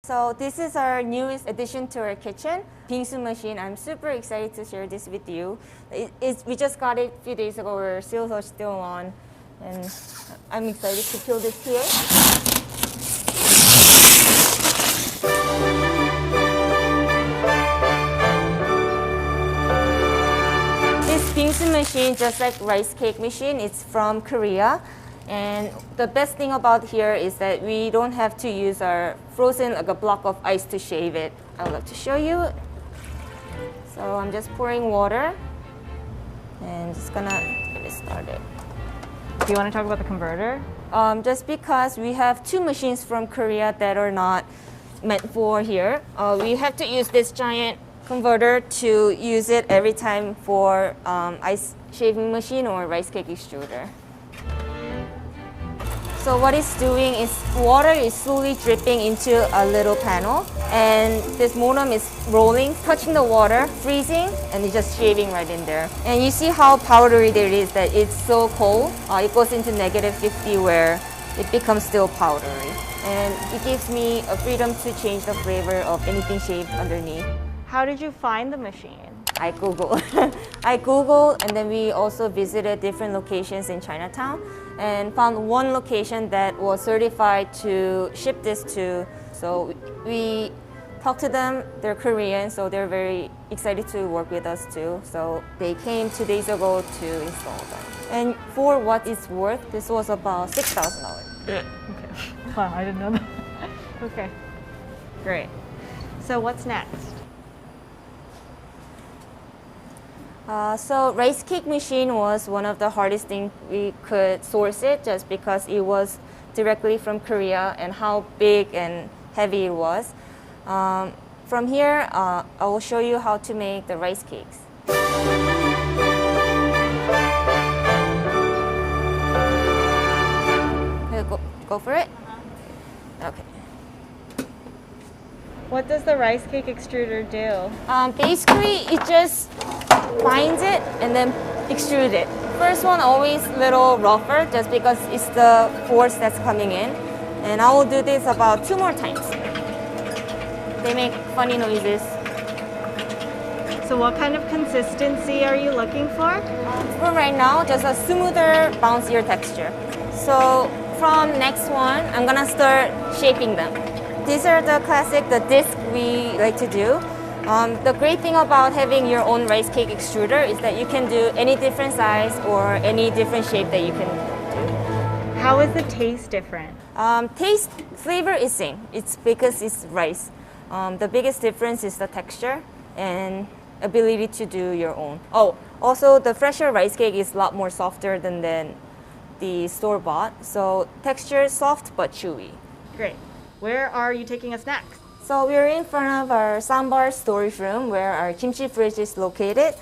So this is our newest addition to our kitchen, Bingsu machine. I'm super excited to share this with you. We just got it a few days ago. Our sales are still on, and I'm excited to build this here. This Bingsu machine, just like rice cake machine, it's from Korea. And the best thing about here is that we don't have to use our frozen, like a block of ice to shave it. I would love to show you. So I'm just pouring water and just gonna get it started. Do you want to talk about the converter? Just because we have two machines from Korea that are not meant for here, we have to use this giant converter to use it every time for ice shaving machine or rice cake extruder. So what it's doing is water is slowly dripping into a little panel, and this modem is rolling, touching the water, freezing, and it's just shaving right in there. And you see how powdery it is, that it's so cold. It goes into -50 where it becomes still powdery. And it gives me a freedom to change the flavor of anything shaved underneath. How did you find the machine? I Googled. I Googled, and then we also visited different locations in Chinatown and found one location that was certified to ship this to. So we talked to them. They're Korean, so they're very excited to work with us too. So they came 2 days ago to install them. And for what it's worth, this was about $6,000. Okay. Wow, I didn't know that. Okay, great. So what's next? So rice cake machine was one of the hardest things we could source it, just because it was directly from Korea and how big and heavy it was. From here, I will show you how to make the rice cakes. Go for it? Okay. What does the rice cake extruder do? Basically, it just binds it and then extrude it. First one always a little rougher, just because it's the force that's coming in. And I will do this about 2 more times. They make funny noises. So what kind of consistency are you looking for? For right now, just a smoother, bouncier texture. So from next one, I'm gonna start shaping them. These are the classic, the disc we like to do. The great thing about having your own rice cake extruder is that you can do any different size or any different shape that you can do. How is the taste different? Taste, flavor is same. It's because it's rice. The biggest difference is the texture and ability to do your own. Oh, also the fresher rice cake is a lot more softer than the store-bought. So texture soft but chewy. Great. Where are you taking us next? So we're in front of our sambar storage room where our kimchi fridge is located.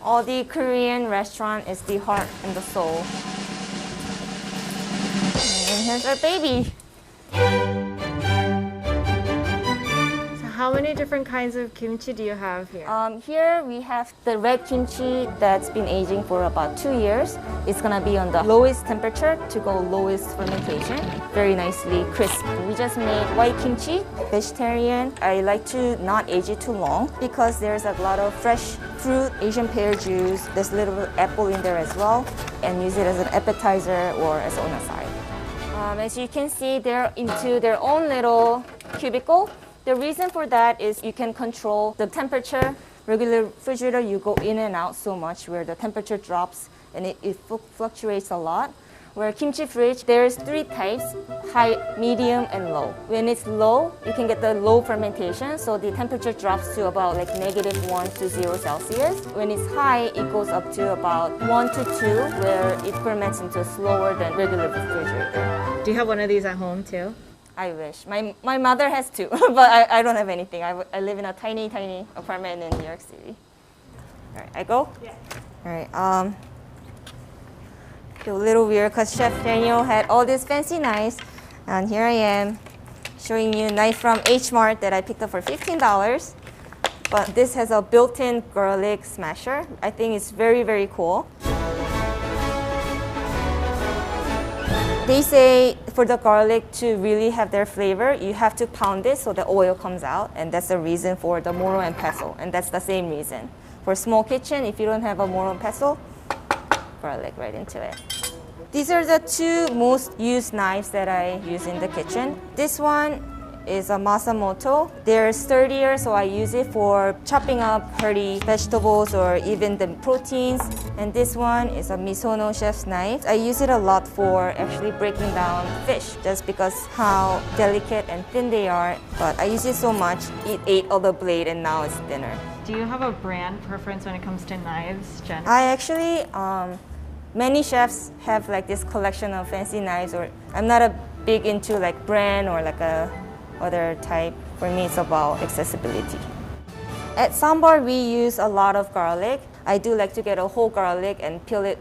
All the Korean restaurant is the heart and the soul. And here's our baby. How many different kinds of kimchi do you have here? Here we have the red kimchi that's been aging for about 2 years. It's gonna be on the lowest temperature to go lowest fermentation. Very nicely crisp. We just made white kimchi, vegetarian. I like to not age it too long because there's a lot of fresh fruit, Asian pear juice. There's a little apple in there as well, and use it as an appetizer or as on a side. As you can see, they're into their own little cubicle. The reason for that is you can control the temperature. Regular refrigerator, you go in and out so much where the temperature drops and it fluctuates a lot. Where kimchi fridge, there's 3 types, high, medium, and low. When it's low, you can get the low fermentation, so the temperature drops to about like -1 to 0 Celsius. When it's high, it goes up to about 1 to 2, where it ferments into slower than regular refrigerator. Do you have one of these at home too? I wish. My mother has 2, but I don't have anything. I live in a tiny, tiny apartment in New York City. All right, I go? Yeah. All right. Feel a little weird because Chef Daniel had all these fancy knives, and here I am showing you a knife from H Mart that I picked up for $15. But this has a built-in garlic smasher. I think it's very, very cool. They say for the garlic to really have their flavor, you have to pound it so the oil comes out, and that's the reason for the moro and pestle, and that's the same reason. For small kitchen, if you don't have a moro and pestle, garlic right into it. These are the two most used knives that I use in the kitchen. This one is a Masamoto. They're sturdier, so I use it for chopping up hearty vegetables or even the proteins. And this one is a Misono chef's knife. I use it a lot for actually breaking down fish, just because how delicate and thin they are. But I use it so much, it ate all the blade and now it's thinner. Do you have a brand preference when it comes to knives, Jen? I actually, many chefs have like this collection of fancy knives, or I'm not a big into like brand or like a other type. For me, it's about accessibility. At sambar, we use a lot of garlic. I do like to get a whole garlic and peel it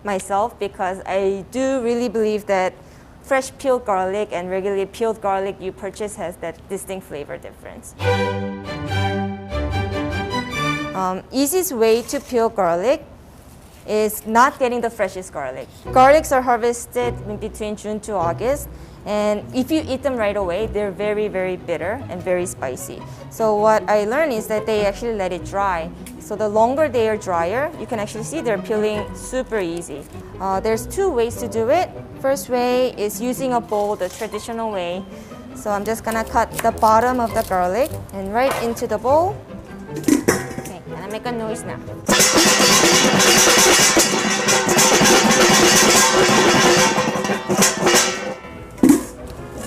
myself, because I do really believe that fresh peeled garlic and regularly peeled garlic you purchase has that distinct flavor difference. Easiest way to peel garlic is not getting the freshest garlic. Garlics are harvested in between June to August, and if you eat them right away, they're very, very bitter and very spicy. So what I learned is that they actually let it dry. So the longer they are drier, you can actually see they're peeling super easy. There's two ways to do it. First way is using a bowl, the traditional way. So I'm just gonna cut the bottom of the garlic and right into the bowl. Okay, and I make a noise now.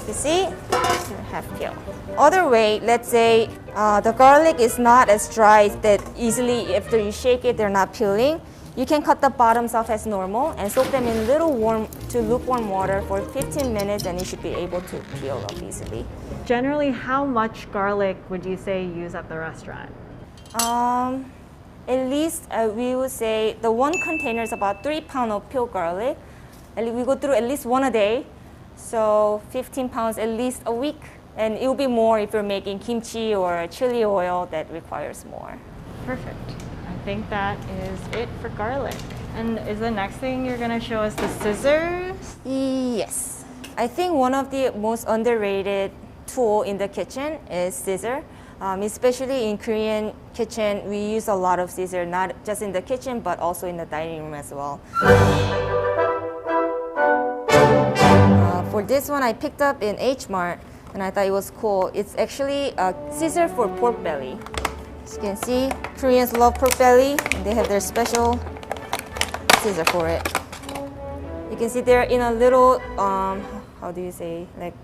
You see, half peel. Other way, let's say the garlic is not as dry that easily after you shake it, they're not peeling. You can cut the bottoms off as normal and soak them in little warm to lukewarm water for 15 minutes, and you should be able to peel up easily. Generally, how much garlic would you say you use at the restaurant? At least we would say the one container is about 3 pounds of peeled garlic. We go through at least one a day, so 15 pounds at least a week. And it will be more if you're making kimchi or chili oil that requires more. Perfect. I think that is it for garlic. And is the next thing you're gonna show us the scissors? Yes. I think one of the most underrated tool in the kitchen is scissor. Especially in Korean kitchen, we use a lot of scissor, not just in the kitchen, but also in the dining room as well. For this one, I picked up in H Mart, and I thought it was cool. It's actually a scissor for pork belly. As you can see, Koreans love pork belly, and they have their special scissor for it. You can see they're in a little, how do you say, like,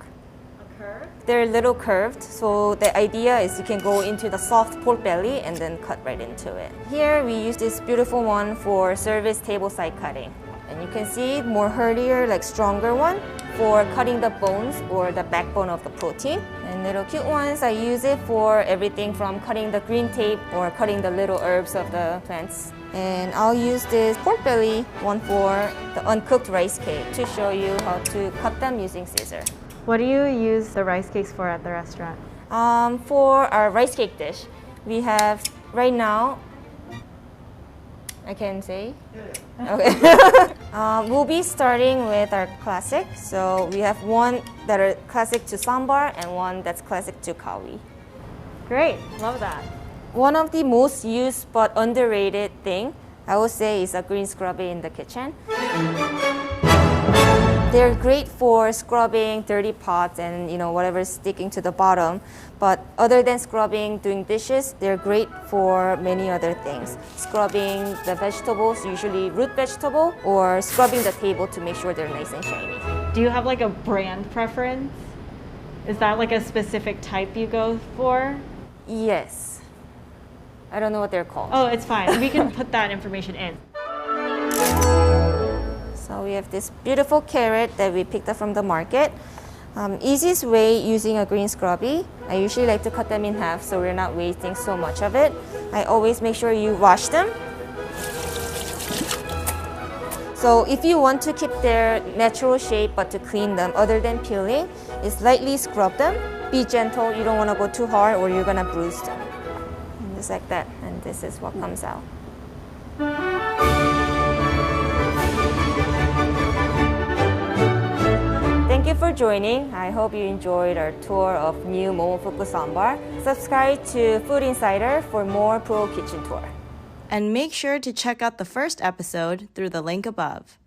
they're a little curved, so the idea is you can go into the soft pork belly and then cut right into it. Here we use this beautiful one for service table side cutting. And you can see more heartier, like stronger one for cutting the bones or the backbone of the protein. And little cute ones, I use it for everything from cutting the green tape or cutting the little herbs of the plants. And I'll use this pork belly one for the uncooked rice cake to show you how to cut them using scissor. What do you use the rice cakes for at the restaurant? For our rice cake dish, we have right now, I can say? Yeah. Okay. We'll be starting with our classic. So we have one that are classic to sambar and one that's classic to kawi. Great, love that. One of the most used but underrated thing, I would say, is a green scrubby in the kitchen. They're great for scrubbing dirty pots and whatever's sticking to the bottom. But other than scrubbing, doing dishes, they're great for many other things. Scrubbing the vegetables, usually root vegetable, or scrubbing the table to make sure they're nice and shiny. Do you have like a brand preference? Is that like a specific type you go for? Yes. I don't know what they're called. Oh, it's fine. We can put that information in. So we have this beautiful carrot that we picked up from the market. Easiest way using a green scrubby, I usually like to cut them in half so we're not wasting so much of it. I always make sure you wash them. So if you want to keep their natural shape but to clean them other than peeling, is lightly scrub them. Be gentle, you don't want to go too hard or you're gonna bruise them. And just like that, and this is what comes out. for joining. I hope you enjoyed our tour of new Momofuku Sambar. Subscribe to Food Insider for more pro kitchen tour. And make sure to check out the first episode through the link above.